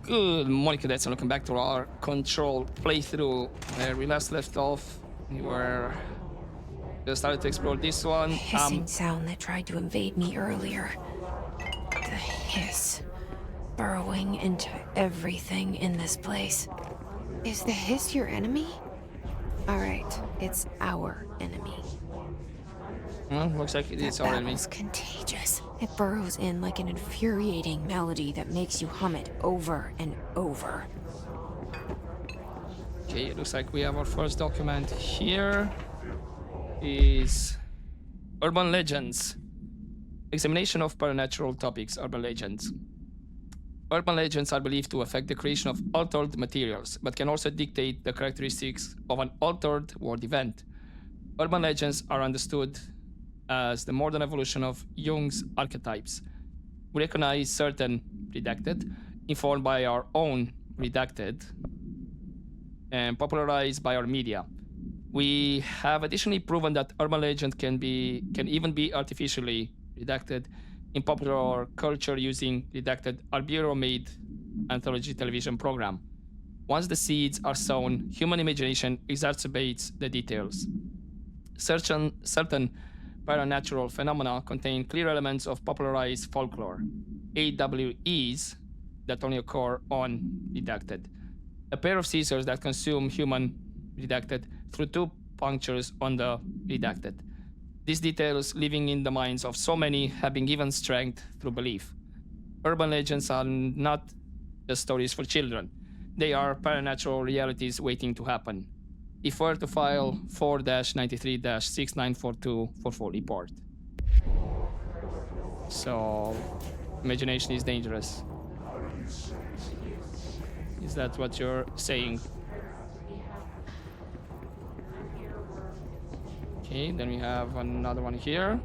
Good morning, cadets, and welcome back to our control playthrough. Where we last left off, we were just started to explore this one. Hissing sound that tried to invade me earlier. The hiss. Burrowing into everything in this place. Is the hiss your enemy? Alright, it's our enemy. Well, looks like it's our enemy. Battle's contagious. It burrows in like an infuriating melody that makes you hum it over and over. Okay, it looks like we have our first document here. Is urban legends. Examination of supernatural topics. Urban legends. Urban legends are believed to affect the creation of altered materials, but can also dictate the characteristics of an altered world event. Urban legends are understood as the modern evolution of Jung's archetypes. We recognize certain redacted, informed by our own redacted, and popularized by our media. We have additionally proven that urban legend can even be artificially redacted in popular culture using redacted our bureau-made anthology television program. Once the seeds are sown, human imagination exacerbates the details. Certain paranatural phenomena contain clear elements of popularized folklore, AWEs that only occur on redacted. A pair of scissors that consume human redacted through two punctures on the redacted. These details living in the minds of so many have been given strength through belief. Urban legends are not just stories for children. They are paranatural realities waiting to happen. If were to file 4-93-6942 for full report. So, imagination is dangerous. Is that what you're saying? Okay, then we have another one here.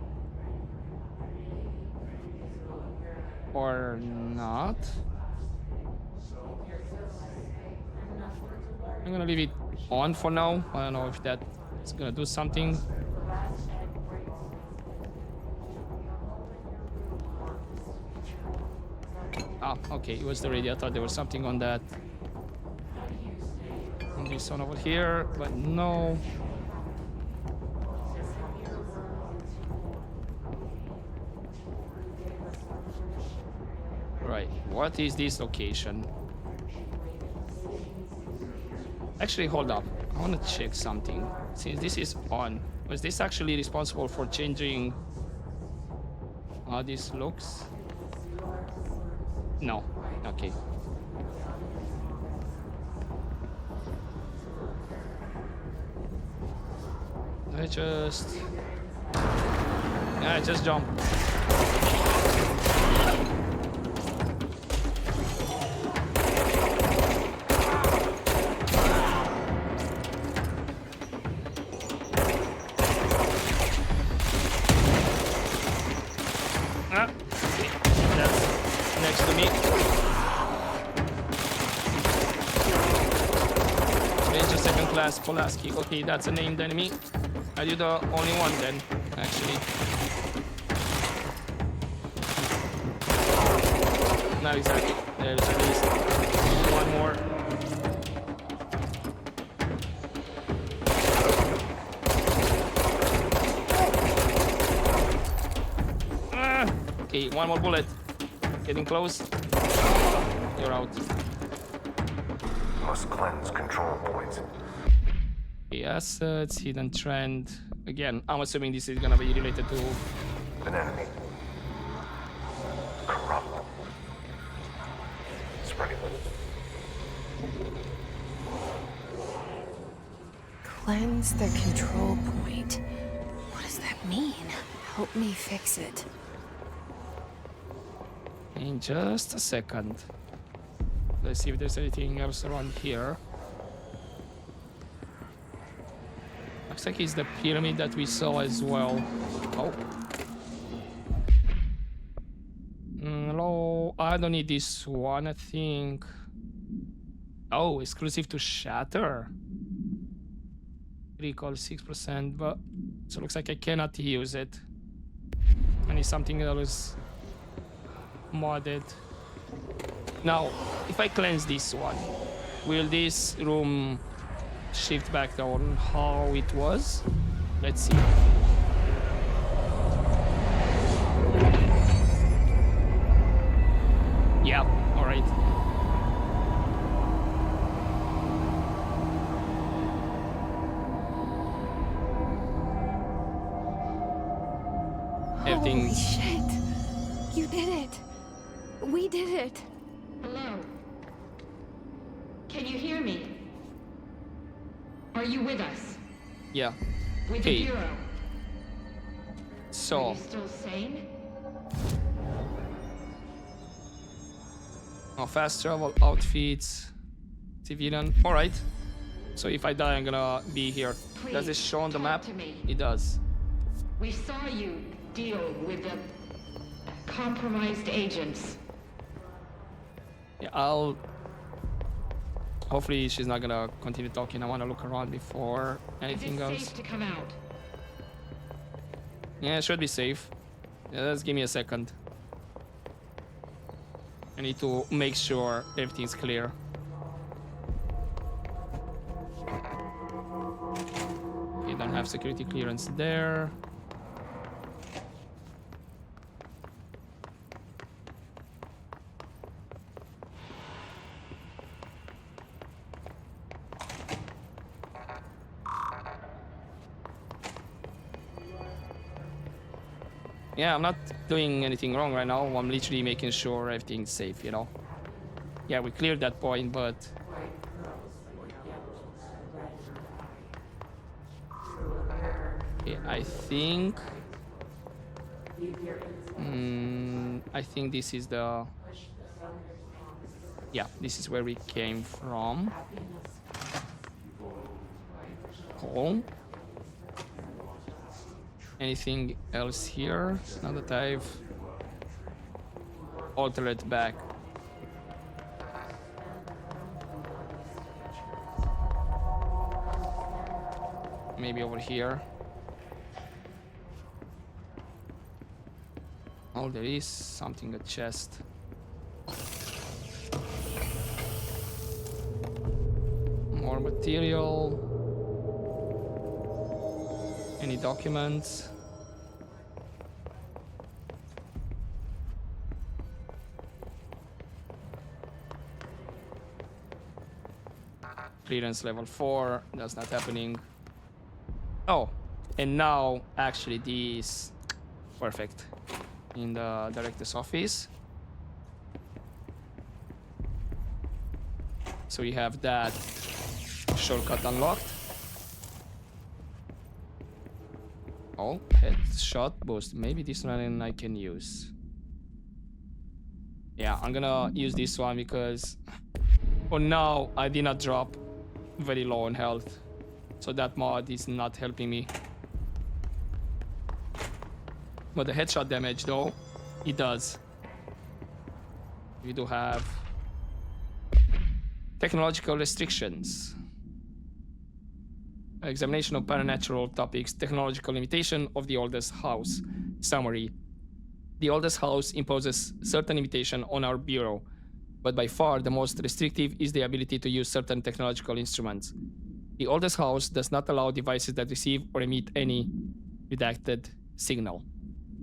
Or not. I'm gonna leave it on for now. I don't know if that is gonna do something. Ah, okay, it was the radio. I thought there was something on that. On this one over here, but no. Right, what is this location? Actually, hold up. I want to check something. Since this is on, was this actually responsible for changing how this looks? No. Okay. I just jump. Polaski. Okay, that's a named enemy. Are you the only one then, actually? Not exactly. There's at least one more. Okay, one more bullet. Getting close. You're out. Must cleanse control points. Assets, hidden trend. Again, I'm assuming this is gonna be related to an enemy. Corrupt. Spreading. Cleanse the control point. What does that mean? Help me fix it. In just a second. Let's see if there's anything else around here. Looks like it's the pyramid that we saw as well. Oh. Hello. I don't need this one, I think. Oh, exclusive to Shatter. Recall 6%, but so it looks like I cannot use it. I need something that was modded. Now, if I cleanse this one, will this room shift back down how it was? Let's see. Yeah, all right. Everything. Holy shit! You did it! We did it! Hello? Can you hear me? Are you with us? Yeah. With Okay. the Bureau? Are So, you still sane? fast travel outfits, civilian. All right. So if I die, I'm gonna be here. Does this show on the talk map? to me. It does. We saw you deal with the compromised agents. Yeah, I'll. Hopefully, she's not gonna continue talking. I want to look around before Is anything it goes. safe to come out? Yeah, it should be safe. Yeah, just give me a second. I need to make sure everything's clear. Okay, don't have security clearance there. Yeah, I'm not doing anything wrong right now. I'm literally making sure everything's safe, you know? Yeah, we cleared that point, but... Okay, I think this is the... Yeah, this is where we came from. Cool. Anything else here? Now that I've altered back. Maybe over here. Oh, there is something, a chest. More material. Any documents? Clearance level 4. That's not happening. Oh, and now actually this perfect in the director's office. So we have that shortcut unlocked. Oh, headshot boost. Maybe this one I can use. Yeah, I'm gonna use this one because for now I did not drop very low on health. So that mod is not helping me. But the headshot damage though, it does. We do have technological restrictions. Examination of paranatural topics, technological limitation of the oldest house. Summary. The oldest house imposes certain limitation on our bureau, but by far the most restrictive is the ability to use certain technological instruments. The oldest house does not allow devices that receive or emit any redacted signal.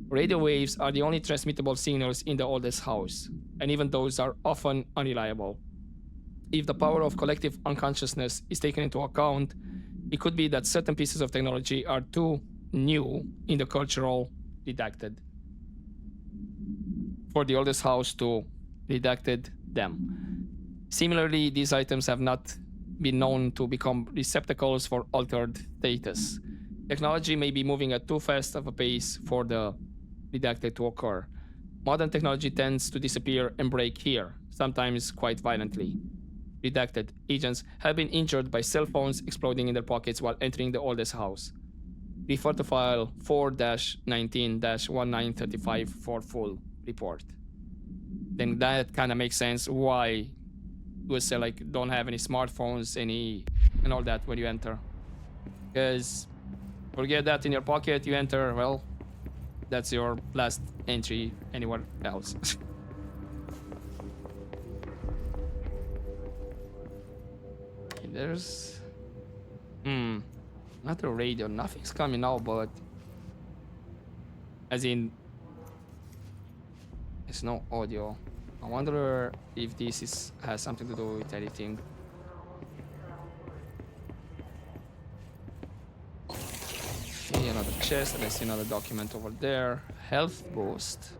Radio waves are the only transmittable signals in the oldest house, and even those are often unreliable. If the power of collective unconsciousness is taken into account, it could be that certain pieces of technology are too new in the cultural redacted for the oldest house to redacted them. Similarly, these items have not been known to become receptacles for altered status. Technology may be moving at too fast of a pace for the redacted to occur. Modern technology tends to disappear and break here, sometimes quite violently. Redacted agents have been injured by cell phones exploding in their pockets while entering the oldest house. Refer to file 4-19-1935 for full report. Then that kind of makes sense why you would say like don't have any smartphones, and all that when you enter. Because forget that in your pocket, you enter, well, that's your last entry anywhere else. there's... Not a radio. Nothing's coming out, but... As in... There's no audio. I wonder if this has something to do with anything. Okay, another chest, and I see another document over there. Health boost.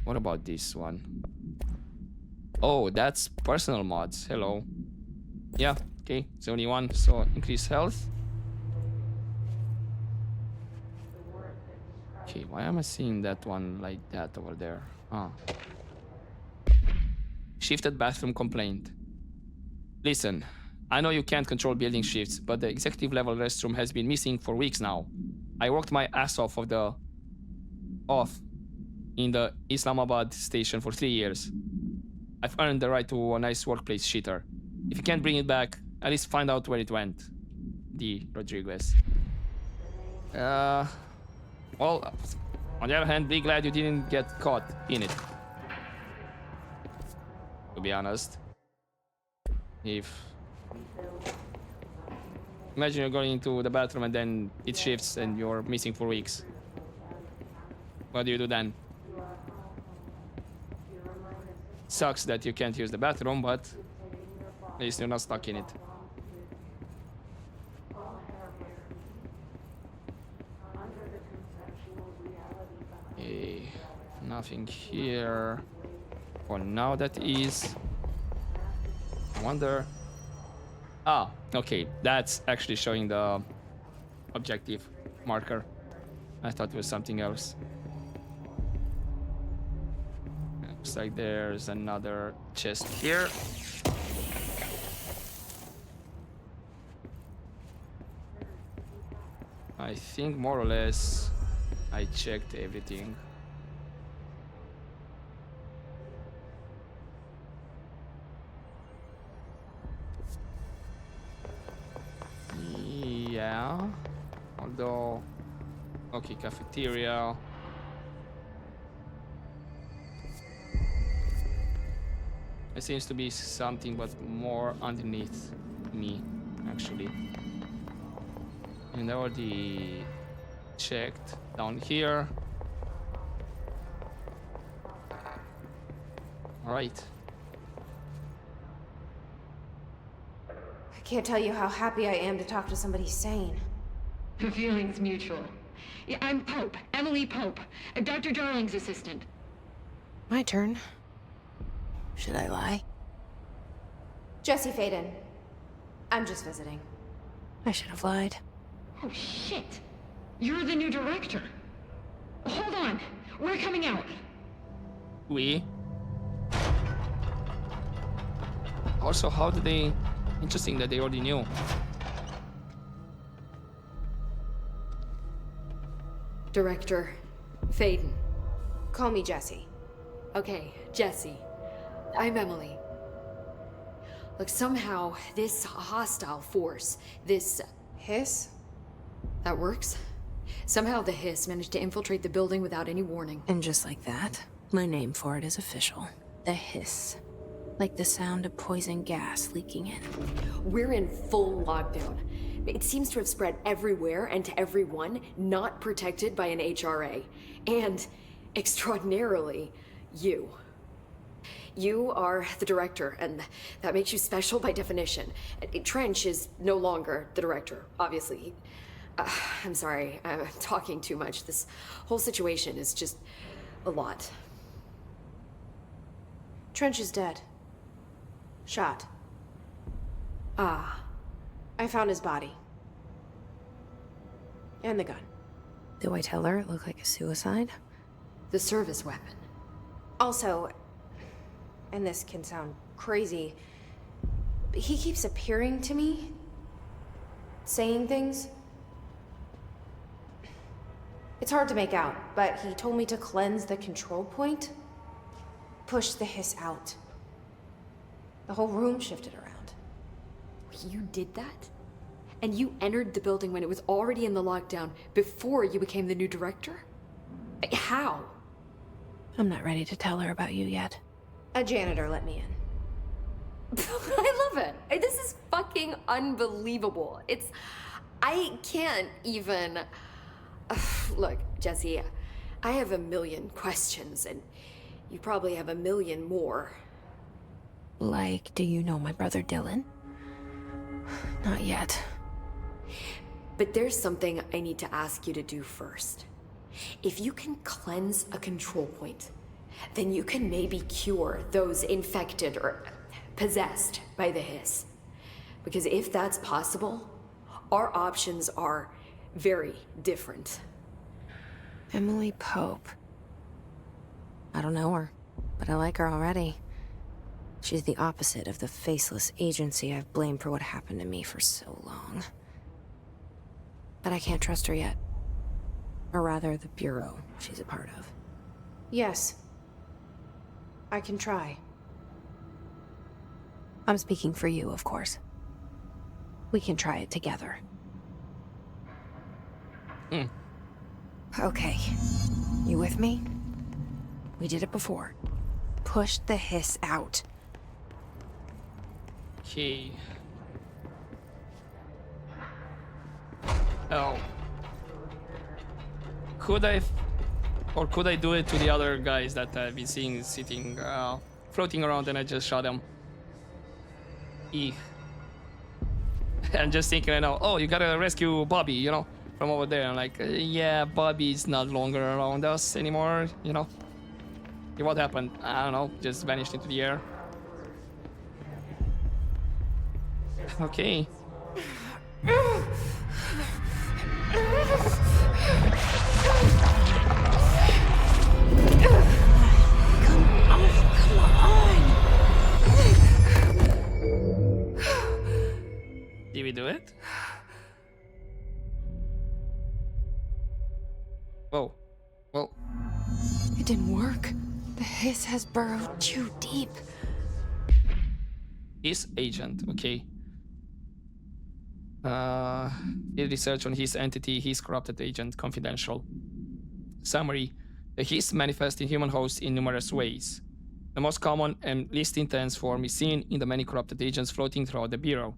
What about this one? Oh, that's personal mods. Hello. Yeah, okay, it's only one, so increase health. Okay, why am I seeing that one like that over there? Shifted bathroom complaint. Listen, I know you can't control building shifts, but the executive level restroom has been missing for weeks now. I worked my ass off in the Islamabad station for 3 years. I've earned the right to a nice workplace shitter. If you can't bring it back, at least find out where it went. D. Rodriguez. Well, on the other hand, be glad you didn't get caught in it. To be honest. Imagine you're going into the bathroom and then it shifts and you're missing for weeks. What do you do then? Sucks that you can't use the bathroom, but at least you're not stuck in it. Okay, nothing here. For now, that is. I wonder. Okay, that's actually showing the objective marker. I thought it was something else. Looks like there's another chest here. I think more or less I checked everything. Yeah. Although... Okay, cafeteria. There seems to be something, but more underneath me, actually. And I already checked down here. Alright. I can't tell you how happy I am to talk to somebody sane. The feeling's mutual. Yeah, I'm Pope, Emily Pope, Dr. Darling's assistant. My turn. Should I lie? Jesse Faden. I'm just visiting. I should have lied. Oh, shit. You're the new director. Hold on. We're coming out. We? Also, how did they... Interesting that they already knew. Director Faden. Call me Jesse. Okay, Jesse. I'm Emily. Look, somehow this hostile force, this... Hiss? That works? Somehow the hiss managed to infiltrate the building without any warning. And just like that, my name for it is official. The hiss. Like the sound of poison gas leaking in. We're in full lockdown. It seems to have spread everywhere and to everyone not protected by an HRA. And, extraordinarily, you. You are the director, and that makes you special by definition. Trench is no longer the director, obviously. I'm sorry, I'm talking too much. This whole situation is just a lot. Trench is dead. Shot. Ah. I found his body. And the gun. Do I tell her it looked like a suicide? The service weapon. Also, and this can sound crazy, but he keeps appearing to me, saying things. It's hard to make out, but he told me to cleanse the control point, push the hiss out. The whole room shifted around. You did that? And you entered the building when it was already in the lockdown before you became the new director? How? I'm not ready to tell her about you yet. A janitor let me in. I love it. This is fucking unbelievable. I can't even... Look, Jesse, I have a million questions, and you probably have a million more. Like, do you know my brother Dylan? Not yet. But there's something I need to ask you to do first. If you can cleanse a control point, then you can maybe cure those infected or possessed by the hiss. Because if that's possible, our options are very different. Emily Pope. I don't know her, but I like her already. She's the opposite of the faceless agency I've blamed for what happened to me for so long. But I can't trust her yet. Or rather, the Bureau she's a part of. Yes. I can try. I'm speaking for you, of course. We can try it together. Okay. You with me? We did it before. Push the hiss out. Okay. Oh. Could I do it to the other guys that I've been seeing sitting, floating around, and I just shot them? Eek. I'm just thinking right now, oh, you gotta rescue Bobby, you know, from over there. I'm like, yeah, Bobby's not longer around us anymore, you know. Okay, what happened? I don't know, just vanished into the air. Okay. Did we do it? Whoa. Well. It didn't work. The hiss has burrowed too deep. His agent, okay. Did research on his entity, his corrupted agent, confidential. Summary. The hiss manifests in human hosts in numerous ways. The most common and least intense form is seen in the many corrupted agents floating throughout the Bureau.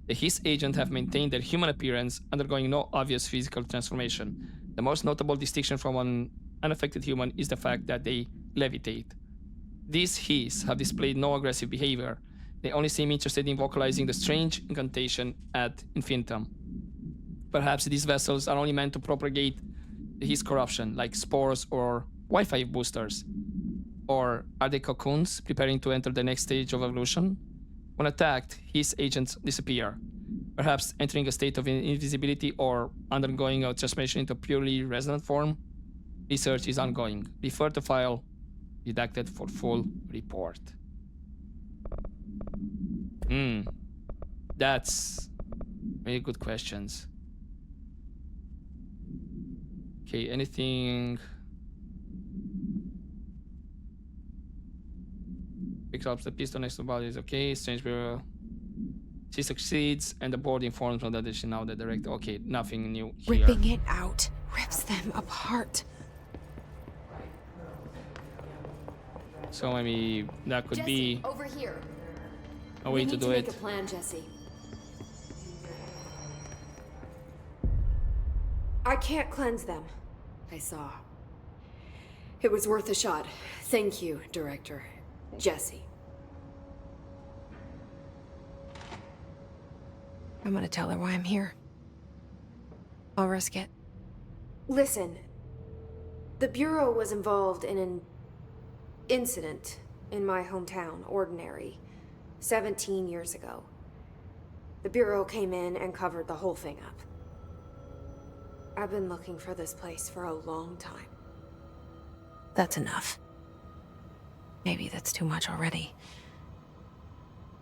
The hiss agent have maintained their human appearance, undergoing no obvious physical transformation. The most notable distinction from an unaffected human is the fact that they levitate. These hiss have displayed no aggressive behavior. They only seem interested in vocalizing the strange incantation ad infinitum. Perhaps these vessels are only meant to propagate his corruption, like spores or Wi-Fi boosters. Or are they cocoons preparing to enter the next stage of evolution? When attacked, his agents disappear, perhaps entering a state of invisibility or undergoing a transformation into purely resonant form. Research is ongoing. Refer to file redacted for full report. That's very good questions. Okay, anything? Picks up the pistol next to the body is okay. Strange Bureau. She succeeds, and the board informs her that she now the director. Okay, nothing new here. Ripping it out rips them apart. So maybe that could be over here. a way to do it. Make a plan, Jesse. I can't cleanse them. I saw. It was worth a shot. Thank you, Director. Jesse. I'm gonna tell her why I'm here. I'll risk it. Listen, the Bureau was involved in an incident in my hometown, Ordinary, 17 years ago. The Bureau came in and covered the whole thing up. I've been looking for this place for a long time. That's enough. Maybe that's too much already.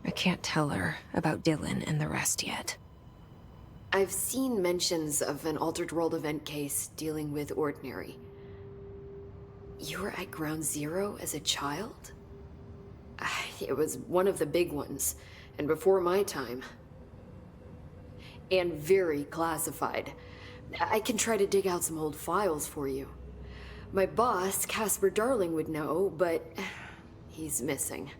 I can't tell her about Dylan and the rest yet. I've seen mentions of an Altered World event case dealing with Ordinary. You were at Ground Zero as a child? It was one of the big ones, and before my time. And very classified. I can try to dig out some old files for you. My boss, Casper Darling, would know, but he's missing.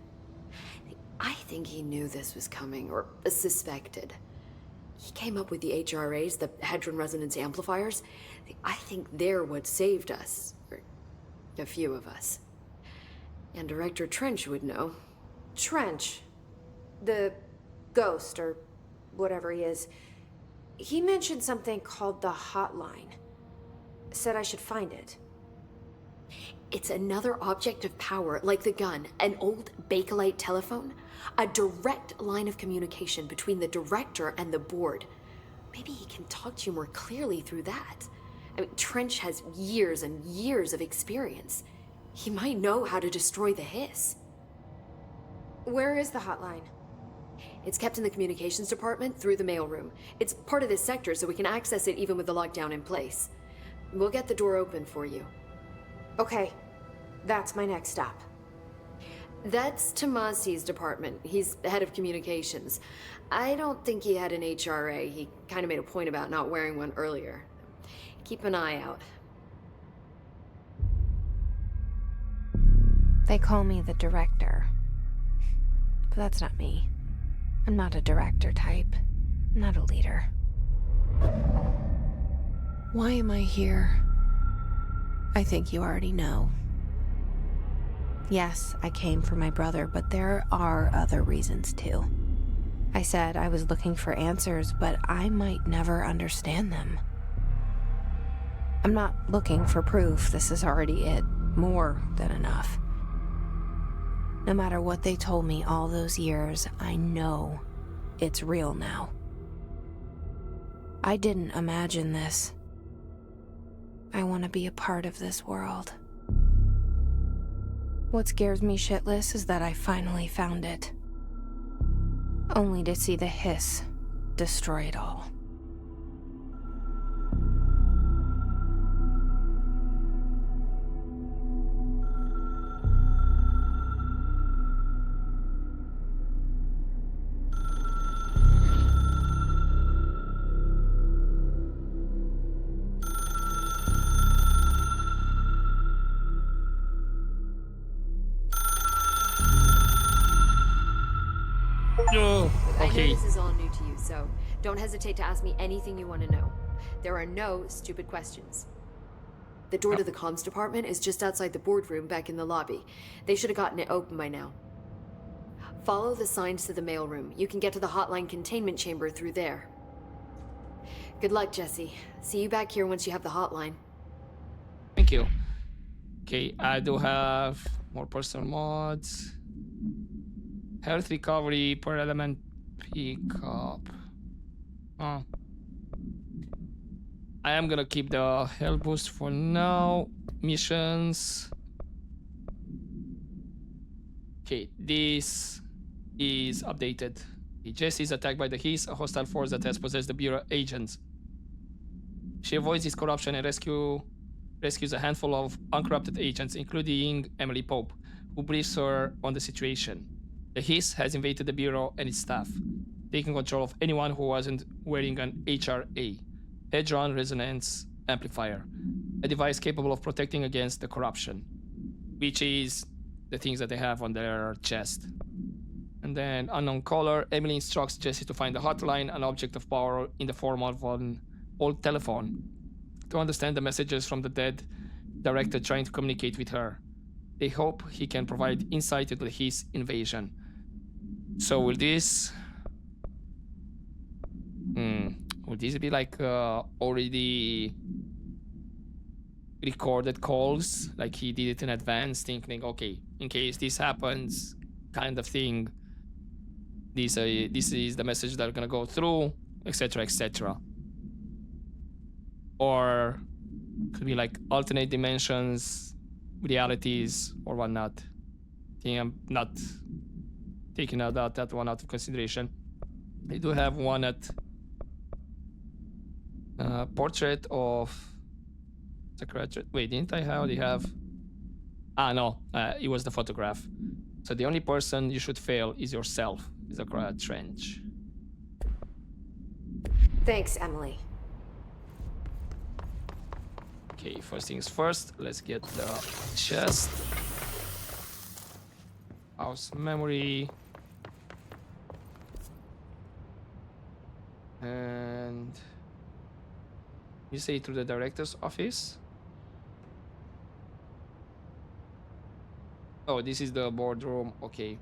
I think he knew this was coming, or suspected. He came up with the HRAs, the Hadron Resonance Amplifiers. I think they're what saved us. Or a few of us. And Director Trench would know. Trench. The ghost, or whatever he is. He mentioned something called the hotline. Said I should find it. It's another object of power, like the gun, an old Bakelite telephone. A direct line of communication between the director and the board. Maybe he can talk to you more clearly through that. I mean, Trench has years and years of experience. He might know how to destroy the hiss. Where is the hotline? It's kept in the communications department through the mailroom. It's part of this sector, so we can access it even with the lockdown in place. We'll get the door open for you. Okay, that's my next stop. That's Tomasi's department. He's head of communications. I don't think he had an HRA. He kind of made a point about not wearing one earlier. Keep an eye out. They call me the director. But that's not me. I'm not a director type. I'm not a leader. Why am I here? I think you already know. Yes, I came for my brother, but there are other reasons too. I said I was looking for answers, but I might never understand them. I'm not looking for proof. This is already it. More than enough. No matter what they told me all those years, I know it's real now. I didn't imagine this. I want to be a part of this world. What scares me shitless is that I finally found it. Only to see the hiss destroy it all. No. I know Okay. this is all new to you, so don't hesitate to ask me anything you want to know. There are no stupid questions. The door to the comms department is just outside the boardroom back in the lobby. They should have gotten it open by now. Follow the signs to the mailroom. You can get to the hotline containment chamber through there. Good luck, Jesse. See you back here once you have the hotline. Thank you. Okay, I do have more personal mods. Health recovery per element pickup. Oh. I am gonna keep the health boost for now. Missions. Okay, this is updated. Jesse is attacked by the Hiss, a hostile force that has possessed the Bureau agents. She avoids his corruption and rescues a handful of uncorrupted agents, including Emily Pope, who briefs her on the situation. The Hiss has invaded the Bureau and its staff, taking control of anyone who wasn't wearing an HRA, Hadron Resonance Amplifier, a device capable of protecting against the corruption, which is the things that they have on their chest. And then, unknown caller, Emily instructs Jesse to find the hotline, an object of power in the form of an old telephone, to understand the messages from the dead director trying to communicate with her. They hope he can provide insight into his invasion. So will this be like already recorded calls, like he did it in advance, thinking, okay, in case this happens, kind of thing, this is the message that are gonna go through, etc., etc. Or could be like alternate dimensions, realities, or whatnot. I think I'm not taking that one out of consideration. I do have one at portrait of secretary. Wait, didn't I already have? Ah, no, it was the photograph. So the only person you should fail is yourself, Zachariah Trench. Thanks, Emily. Okay, first things first, let's get the chest. House memory. And you say to the director's office? Oh, this is the boardroom. Okay.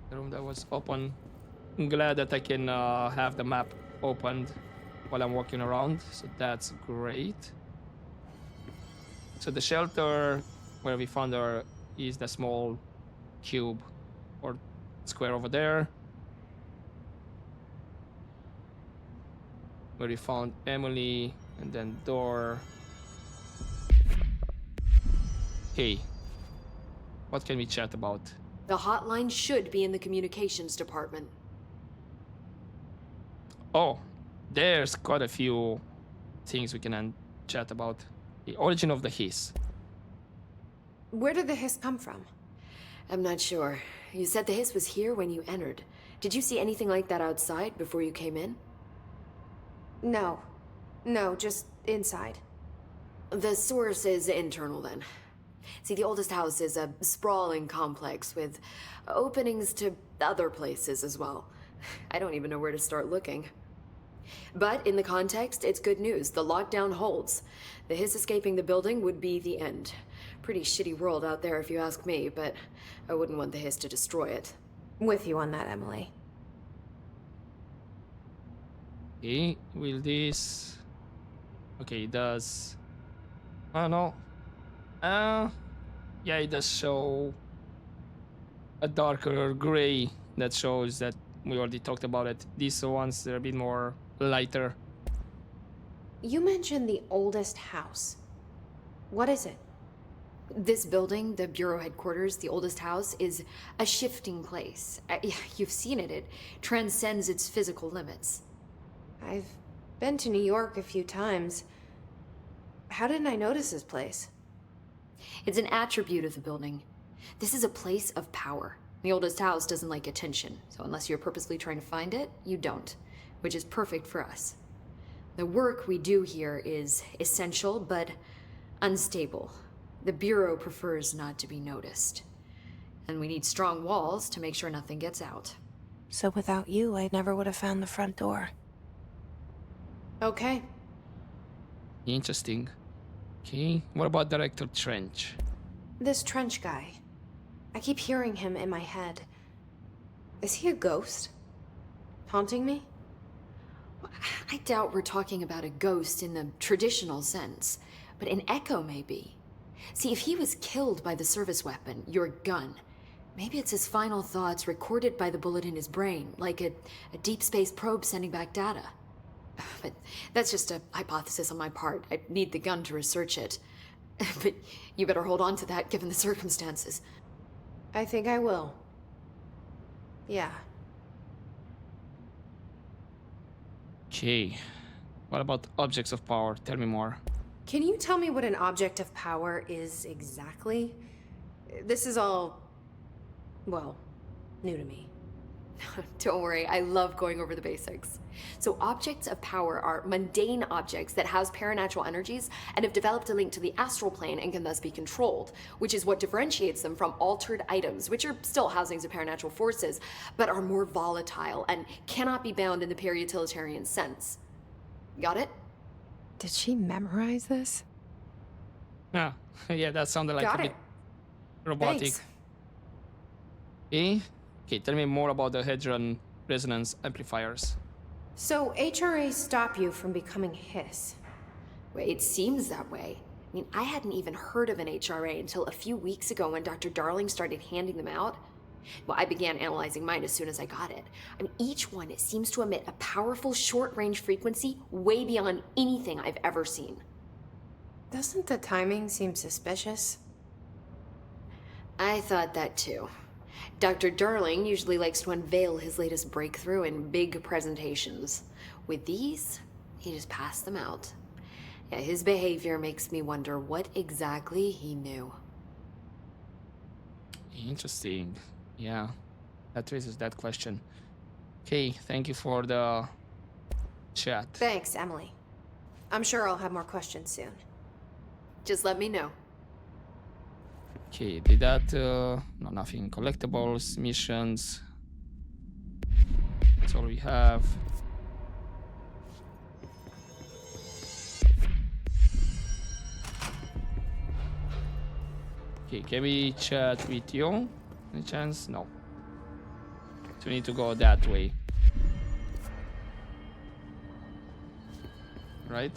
The room that was open. I'm glad that I can have the map opened while I'm walking around. So that's great. So the shelter where we found her is the small cube or square over there. Where we found Emily and then door. Hey, what can we chat about? The hotline should be in the communications department. Oh, there's quite a few things we can chat about. The origin of the hiss. Where did the hiss come from? I'm not sure. You said the hiss was here when you entered. Did you see anything like that outside before you came in? No. No, just inside. The source is internal then. See, the oldest house is a sprawling complex with openings to other places as well. I don't even know where to start looking. But in the context, it's good news. The lockdown holds. The hiss escaping the building would be the end. Pretty shitty world out there if you ask me, but I wouldn't want the hiss to destroy it. With you on that, Emily. Okay, will this... Okay, it does... Oh no. Yeah, it does show a darker gray that shows that we already talked about it. These ones are a bit more lighter. You mentioned the oldest house. What is it? This building, the Bureau headquarters, the oldest house, is a shifting place. You've seen it. It transcends its physical limits. I've been to New York a few times. How didn't I notice this place? It's an attribute of the building. This is a place of power. The oldest house doesn't like attention, so unless you're purposely trying to find it, you don't, which is perfect for us. The work we do here is essential, but unstable. The Bureau prefers not to be noticed. And we need strong walls to make sure nothing gets out. So without you, I never would have found the front door. Okay. Interesting. Okay, what about Director Trench? This Trench guy. I keep hearing him in my head. Is he a ghost? Haunting me? I doubt we're talking about a ghost in the traditional sense, but an echo maybe. See, if he was killed by the service weapon, your gun, maybe it's his final thoughts recorded by the bullet in his brain, like a deep space probe sending back data. But that's just a hypothesis on my part. I need the gun to research it. But you better hold on to that given the circumstances. I think I will. Yeah. Okay, what about objects of power? Tell me more. Can you tell me what an object of power is exactly? This is all, well, new to me. Don't worry, I love going over the basics. So objects of power are mundane objects that house paranatural energies and have developed a link to the astral plane and can thus be controlled, which is what differentiates them from altered items, which are still housings of paranatural forces, but are more volatile and cannot be bound in the peri-utilitarian sense. Got it? Did she memorize this? Ah, yeah, that sounded like Got a it. bit robotic. Thanks. Okay? Okay, tell me more about the Hadron resonance amplifiers. So HRAs stop you from becoming hiss. Well, it seems that way. I mean, I hadn't even heard of an HRA until a few weeks ago when Dr. Darling started handing them out. Well, I began analyzing mine as soon as I got it. I mean, each one, it seems to emit a powerful short-range frequency way beyond anything I've ever seen. Doesn't the timing seem suspicious? I thought that too. Dr. Darling usually likes to unveil his latest breakthrough in big presentations. With these, he just passed them out. Yeah, his behavior makes me wonder what exactly he knew. Interesting. Yeah, that raises that question. Okay, thank you for the chat. Thanks, Emily. I'm sure I'll have more questions soon. Just let me know. Okay, did that, no, nothing. Collectibles, missions. That's all we have. Okay, can we chat with you? Any chance? No. So we need to go that way. Right?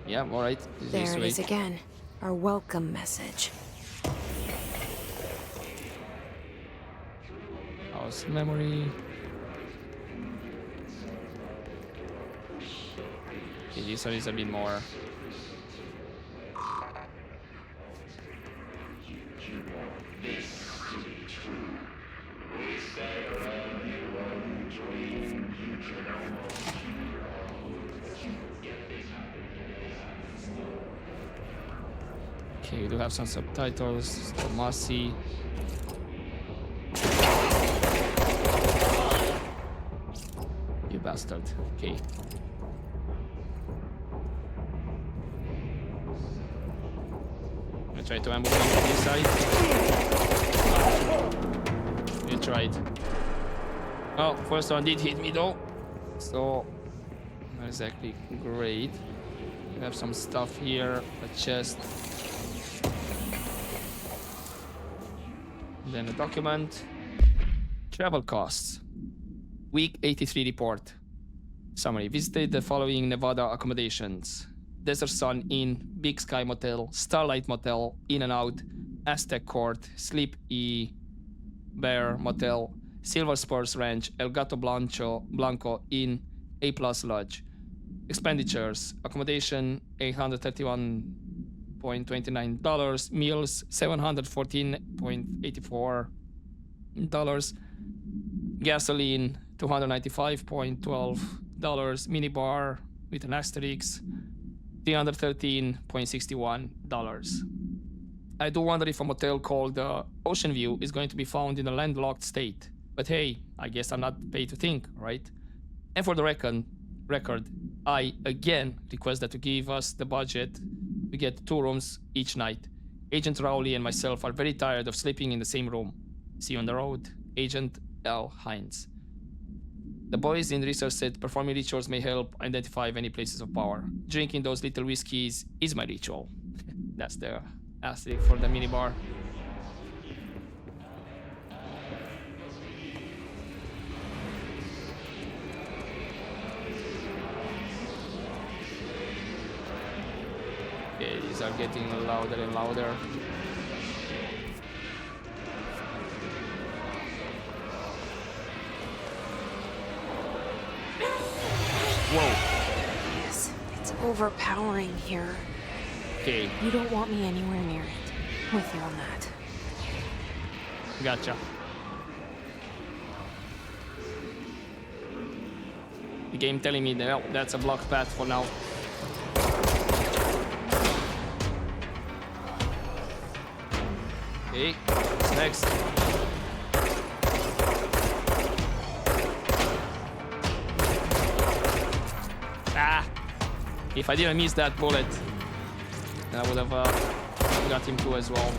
Yeah, alright. There it is again. Our welcome message. House memory. Okay, this one is a bit more. Okay, we do have some subtitles. Tomasi. You bastard. Okay. I tried to ambush him from this side. You tried. Oh, first one did hit me though. So, not exactly great. We have some stuff here. A chest. Then a document. Travel costs. Week 83 report. Summary. Visited the following Nevada accommodations. Desert Sun Inn, Big Sky Motel, Starlight Motel, In and Out, Aztec Court, Sleep E, Bear Motel, Silver Spurs Ranch, El Gato Blanco Inn, A Plus Lodge. Expenditures. Accommodation $831.29, meals $714.84, gasoline $295.12, minibar with an asterisk $313.61. I do wonder if a motel called Ocean View is going to be found in a landlocked state. But hey, I guess I'm not paid to think, right? And for the record, I again request that to give us the budget to get 2 rooms each night. Agent Rowley and myself are very tired of sleeping in the same room. See you on the road, Agent L. Hines. The boys in research said performing rituals may help identify any places of power. Drinking those little whiskeys is my ritual. That's the asterisk for the minibar. Okay, these are getting louder and louder. Whoa. Yes, it's overpowering here. Okay, You don't want me anywhere near it. With you on that. gotcha. The game telling me that oh, that's a blocked path for now. Okay, what's next? Ah! If I didn't miss that bullet, then I would have got him too as well.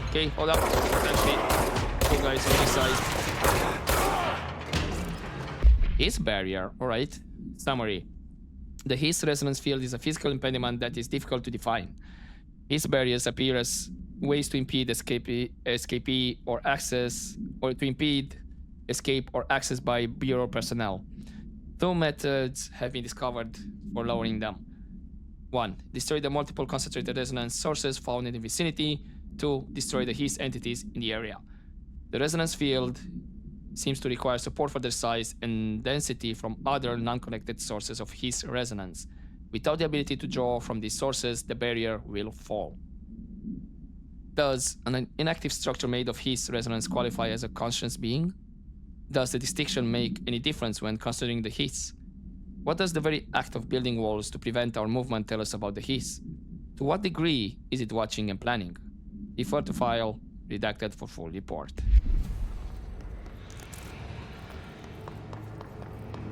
Okay, hold up. Actually, 2 guys on this side. Hiss barrier, alright. Summary. The Hiss resonance field is a physical impediment that is difficult to define. Hiss barriers appear as ways to impede escapee or access, or to impede escape or access by Bureau personnel. 2 methods have been discovered for lowering them. 1. Destroy the multiple concentrated resonance sources found in the vicinity. 2. Destroy the Hiss entities in the area. The resonance field seems to require support for their size and density from other non-connected sources of Hiss resonance. Without the ability to draw from these sources, the barrier will fall. Does an inactive structure made of Hiss resonance qualify as a conscious being? Does the distinction make any difference when considering the Hiss? What does the very act of building walls to prevent our movement tell us about the Hiss? To what degree is it watching and planning? Refer to file, redacted for full report.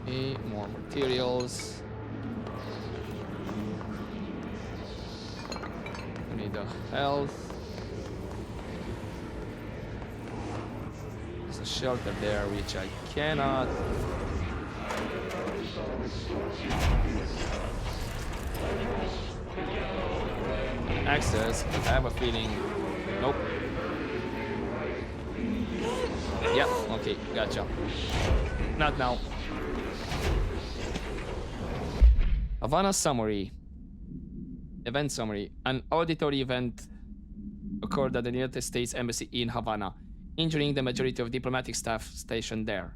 Okay, more materials. We need the health. shelter there, which I cannot. Access. I have a feeling. Nope. Yeah, okay, gotcha. Not now. Havana summary. Event summary. An auditory event occurred at the United States Embassy in Havana, injuring the majority of diplomatic staff stationed there.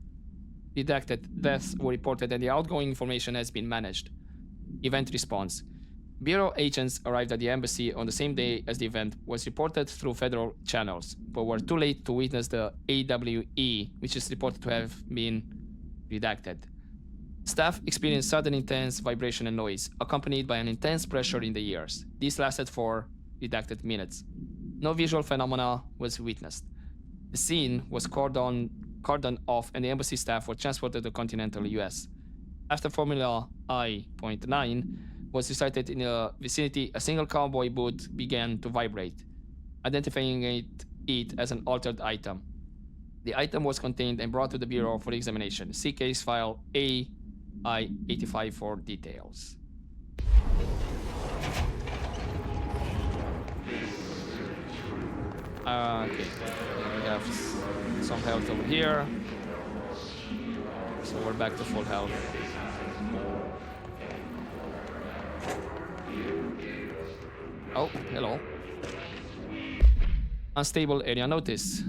Redacted deaths were reported and the outgoing information has been managed. Event response. Bureau agents arrived at the embassy on the same day as the event was reported through federal channels, but were too late to witness the AWE, which is reported to have been redacted. Staff experienced sudden intense vibration and noise, accompanied by an intense pressure in the ears. This lasted for redacted minutes. No visual phenomena was witnessed. The scene was cordoned off and the embassy staff were transported to continental US. After Formula I.9 was recited in the vicinity, a single cowboy boot began to vibrate, identifying it as an altered item. The item was contained and brought to the Bureau for examination. See case file AI-85 for details. Okay, we have some health over here, so we're back to full health. Oh, hello. Unstable area notice.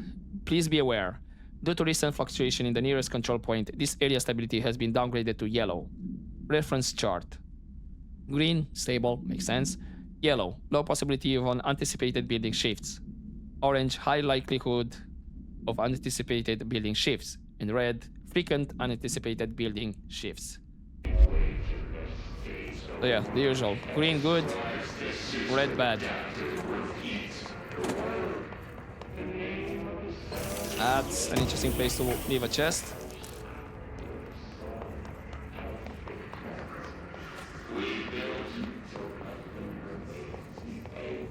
Please be aware. Due to recent fluctuation in the nearest control point, this area stability has been downgraded to yellow. Reference chart. Green, stable, makes sense. Yellow, low possibility of unanticipated building shifts. Orange, high likelihood of unanticipated building shifts. And red, frequent unanticipated building shifts. So yeah, the usual. Green, good. Red, bad. That's an interesting place to leave a chest.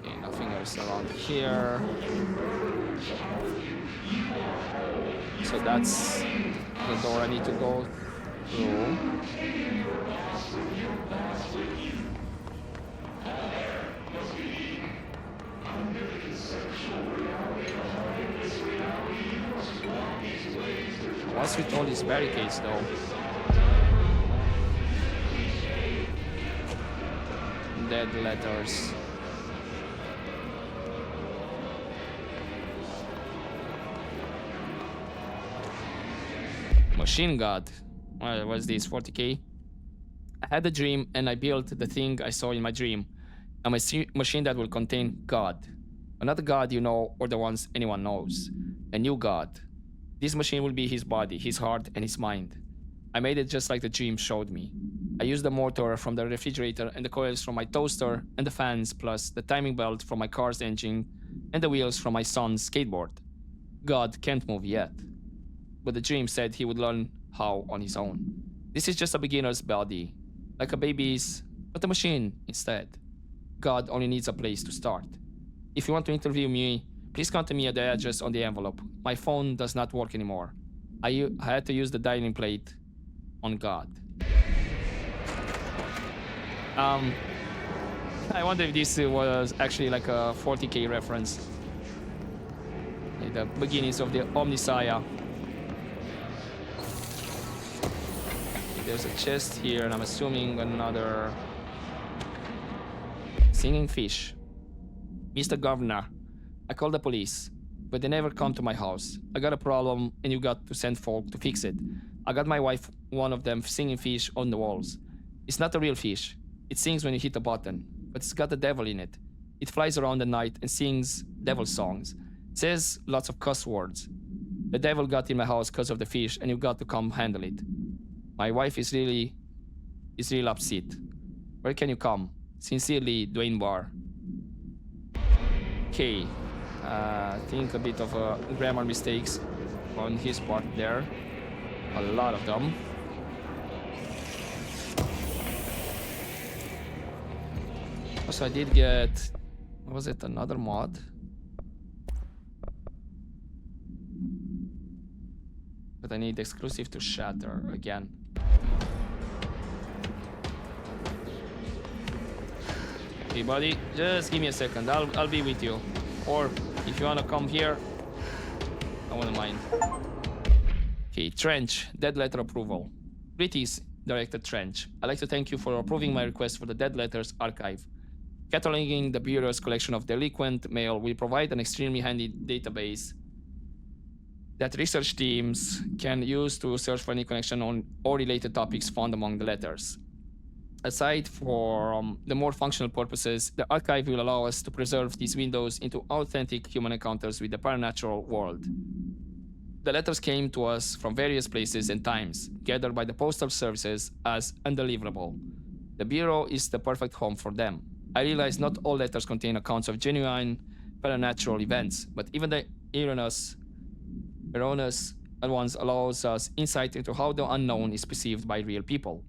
Okay, nothing else around here. So that's the door I need to go through. What's with all these barricades though? Dead letters. Machine God. What was this? 40k? I had a dream and I built the thing I saw in my dream. A machine that will contain God. Another God you know or the ones anyone knows. A new God. This machine will be his body, his heart, and his mind. I made it just like the dream showed me. I used the motor from the refrigerator and the coils from my toaster and the fans plus the timing belt from my car's engine and the wheels from my son's skateboard. God can't move yet. But the dream said he would learn how on his own. This is just a beginner's body, like a baby's, but a machine instead. God only needs a place to start. If you want to interview me, please contact me at the address on the envelope. My phone does not work anymore. I had to use the dialing plate on God. I wonder if this was actually like a 40k reference. Like the beginnings of the Omnisaya. There's a chest here, and I'm assuming another singing fish. Mr. Governor, I called the police, but they never come to my house. I got a problem, and you got to send folk to fix it. I got my wife one of them singing fish on the walls. It's not a real fish. It sings when you hit a button, but it's got the devil in it. It flies around the night and sings devil songs. It says lots of cuss words. The devil got in my house because of the fish, and you got to come handle it. My wife is really upset. Where can you come? Sincerely, Dwayne Barr. Okay. I think a bit of grammar mistakes on his part there. A lot of them. Also, I did get... was it another mod? I need exclusive to shatter again. Hey buddy, just give me a second. I'll be with you. Or if you wanna come here, I wouldn't mind. Okay, Trench, dead letter approval. Greetings, Director Trench. I'd like to thank you for approving my request for the Dead Letters archive. Cataloging the Bureau's collection of delinquent mail will provide an extremely handy database that research teams can use to search for any connection on or related topics found among the letters. Aside from the more functional purposes, the archive will allow us to preserve these windows into authentic human encounters with the paranatural world. The letters came to us from various places and times, gathered by the postal services as undeliverable. The Bureau is the perfect home for them. I realize not all letters contain accounts of genuine paranatural events, but even the erroneous ones allows us insight into how the unknown is perceived by real people.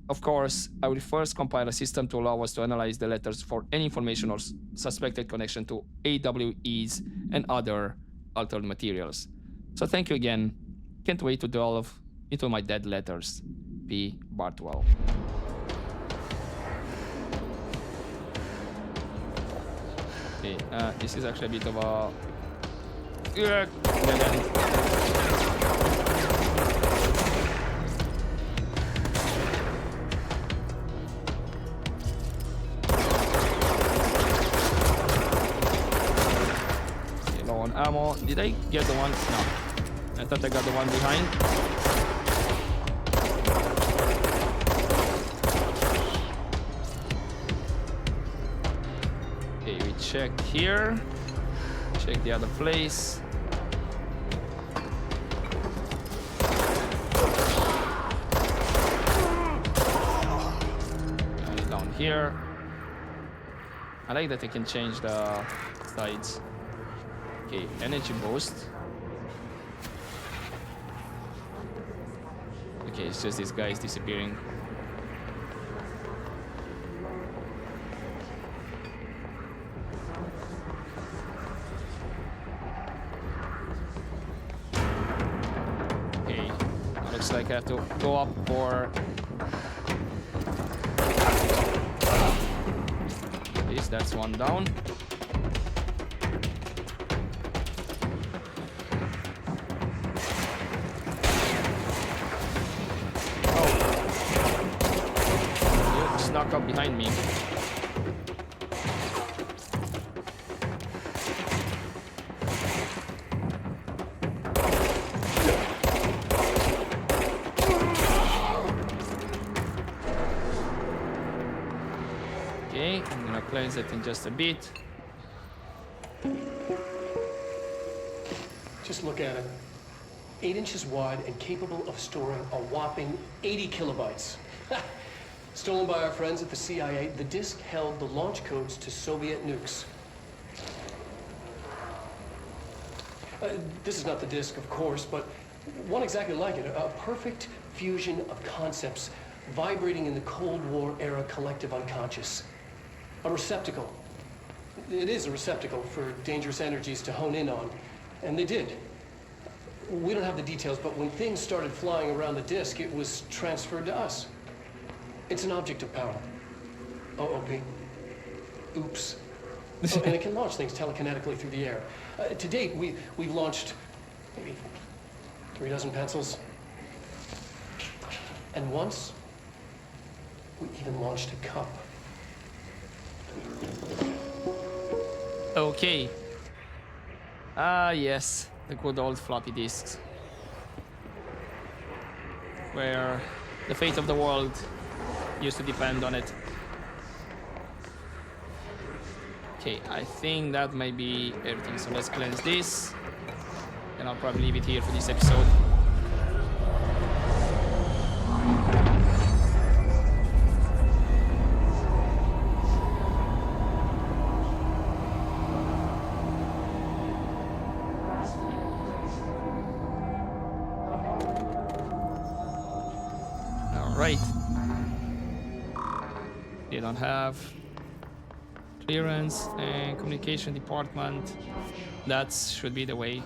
Of course, I will first compile a system to allow us to analyze the letters for any information or suspected connection to AWEs and other altered materials. So thank you again. Can't wait to delve into my dead letters. P. Bartwell. Okay, this is actually a bit of a dead end. Ammo. Did I get the one? No. I thought I got the one behind. Okay, we check here. Check the other place. And down here. I like that I can change the sides. Okay, energy boost. Okay, it's just this guy is disappearing. Okay, looks like I have to go up for this. That's one down. Snuck up behind me. Okay, I'm gonna cleanse it in just a bit. Just look at it. 8 inches wide and capable of storing a whopping 80 kilobytes. Stolen by our friends at the CIA, the disk held the launch codes to Soviet nukes. This is not the disk, of course, but one exactly like it. A perfect fusion of concepts vibrating in the Cold War era collective unconscious. A receptacle. It is a receptacle for dangerous energies to hone in on. And they did. We don't have the details, but when things started flying around the disk, it was transferred to us. It's an object of power. OOP. Oops. Oh, and it can launch things telekinetically through the air. To date, we've launched maybe 3 dozen pencils. And once, we even launched a cup. Okay. Ah, yes. The good old floppy disks. Where the fate of the world used to depend on it. Okay, I think that might be everything. So let's cleanse this. And I'll probably leave it here for this episode. Alright. They don't have clearance and communication department. That should be the way.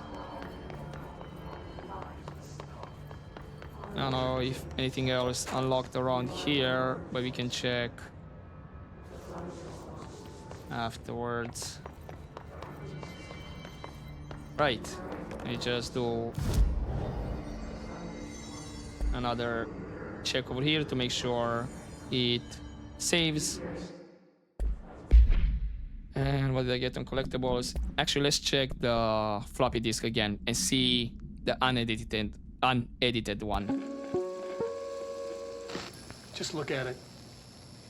I don't know if anything else unlocked around here, but we can check afterwards. Right, let me just do another check over here to make sure it saves. And what did I get on collectibles? Actually, let's check the floppy disk again and see the unedited one. Just look at it.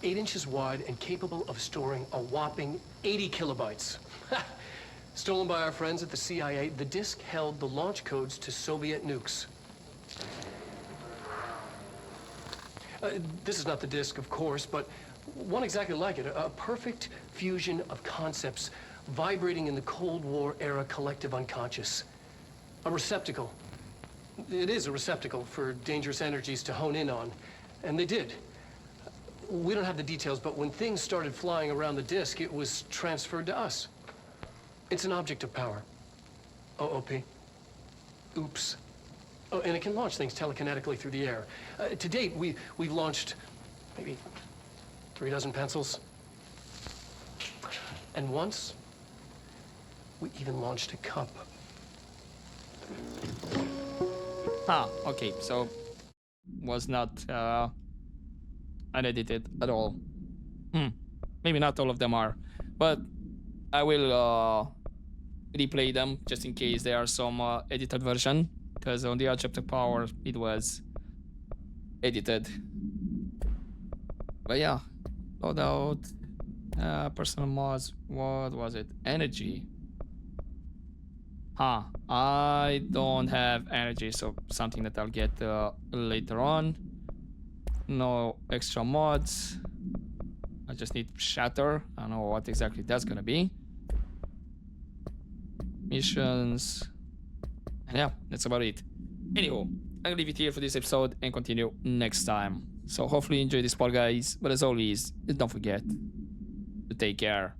8 inches wide and capable of storing a whopping 80 kilobytes. Stolen by our friends at the CIA, the disk held the launch codes to Soviet nukes. This is not the disk, of course, but one exactly like it. A perfect fusion of concepts vibrating in the Cold War era collective unconscious. A receptacle. It is a receptacle for dangerous energies to hone in on. And they did. We don't have the details, but when things started flying around the disk, it was transferred to us. It's an object of power. OOP. Oops. Oh, and it can launch things telekinetically through the air. To date, we've launched maybe 3 dozen pencils. And once, we even launched a cup. Ah, okay, so was not unedited at all. Maybe not all of them are, but I will replay them just in case there are some edited version, because on the object of power it was edited. But yeah, loadout, personal mods, what was it? Energy. I don't have energy, so something that I'll get later on. No extra mods. I just need shatter. I don't know what exactly that's gonna be. Missions. And yeah, that's about it. Anywho, I'm gonna leave it here for this episode and continue next time. So hopefully you enjoy this part, guys. But as always, don't forget to take care.